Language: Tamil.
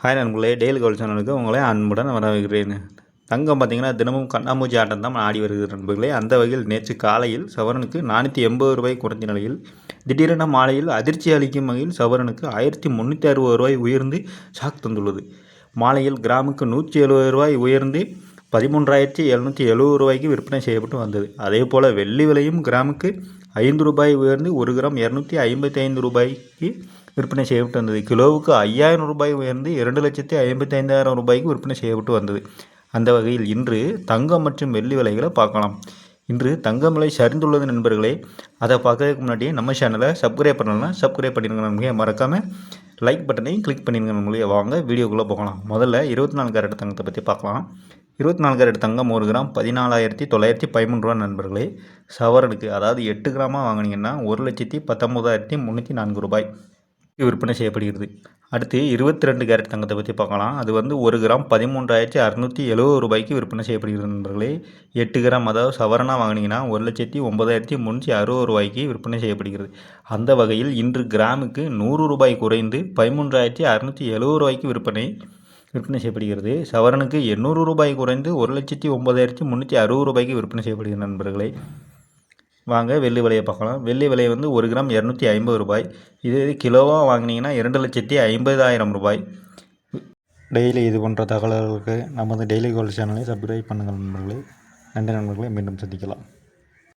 ஹாய் நண்பர்களே, டெய்லி கோல்ட் சேனலுக்கு உங்களை அன்புடன் வரவேற்கிறேன். தங்கம் பார்த்திங்கன்னா தினமும் கண்ணாமூச்சி ஆட்டம் தான் ஆடி வருகிறது நண்பர்களே. அந்த வகையில் நேற்று காலையில் சவரனுக்கு 480 ரூபாய் குறைந்த நிலையில் திடீரென மாலையில் அதிர்ச்சி அளிக்கும் வகையில் சவரனுக்கு 1360 ரூபாய் உயர்ந்து ஷாக் தந்துள்ளது. மாலையில் கிராமுக்கு 170 ரூபாய் உயர்ந்து 13,770 ரூபாய்க்கு விற்பனை செய்யப்பட்டு வந்தது. அதே போல் வெள்ளி விலையும் கிராமுக்கு 5 ரூபாய் உயர்ந்து 1 கிராம் 255 ரூபாய்க்கு விற்பனை செய்யப்பட்டு வந்தது. கிலோவுக்கு 5000 ரூபாய் உயர்ந்து 2,55,000 ரூபாய்க்கு விற்பனை செய்யப்பட்டு வந்தது. அந்த வகையில் இன்று தங்கம் மற்றும் வெள்ளி விலைகளை பார்க்கலாம். இன்று தங்கம் விலை சரிந்துள்ளது நண்பர்களே. அதை பார்க்கறதுக்கு முன்னாடியே நம்ம சேனலை சப்ஸ்கிரைப் பண்ணலாம், சப்ஸ்கிரைப் பண்ணிடுங்க நண்பர்களே. மறக்காமல் லைக் பட்டனையும் கிளிக் பண்ணிடுங்க நண்பர்களே. வாங்க வீடியோக்குள்ளே போகலாம். முதல்ல 24 கேரட் தங்கத்தை பற்றி பார்க்கலாம். 24 கேரட் தங்கம் 1 கிராம் 14,913 ரூபா நண்பர்களே. சவரனுக்கு அதாவது 8 கிராமாக வாங்கினீங்கன்னா 1,19,304 ரூபாய் விற்பனை செய்யப்படுகிறது. அடுத்து 22 கேரட் தங்கத்தை பற்றி பார்க்கலாம். அது 1 கிராம் 13,670 ரூபாய்க்கு விற்பனை செய்யப்படுகிறது நண்பர்களே. 8 கிராம் அதாவது சவரனாக வாங்கினீங்கன்னா 1,09,360 ரூபாய்க்கு விற்பனை செய்யப்படுகிறது. அந்த வகையில் இன்று கிராமுக்கு 100 ரூபாய் குறைந்து 13,670 ரூபாய்க்கு விற்பனை செய்யப்படுகிறது. சவரனுக்கு 800 ரூபாய் குறைந்து 1,09,360 ரூபாய்க்கு விற்பனை செய்யப்படுகிறது நண்பர்களே. வாங்க வெள்ளி விலையை பார்க்கலாம். வெள்ளி விலை 1 கிராம் 250 ரூபாய். இது கிலோவாக வாங்கினீங்கன்னா 2,50,000 ரூபாய். டெய்லி இது போன்ற தகவல்களுக்கு நமது டெய்லி கோல்ட் சேனலை சப்ஸ்கிரைப் பண்ணுங்கள் நண்பர்களே. நன்றி நண்பர்களே, மீண்டும் சந்திக்கலாம்.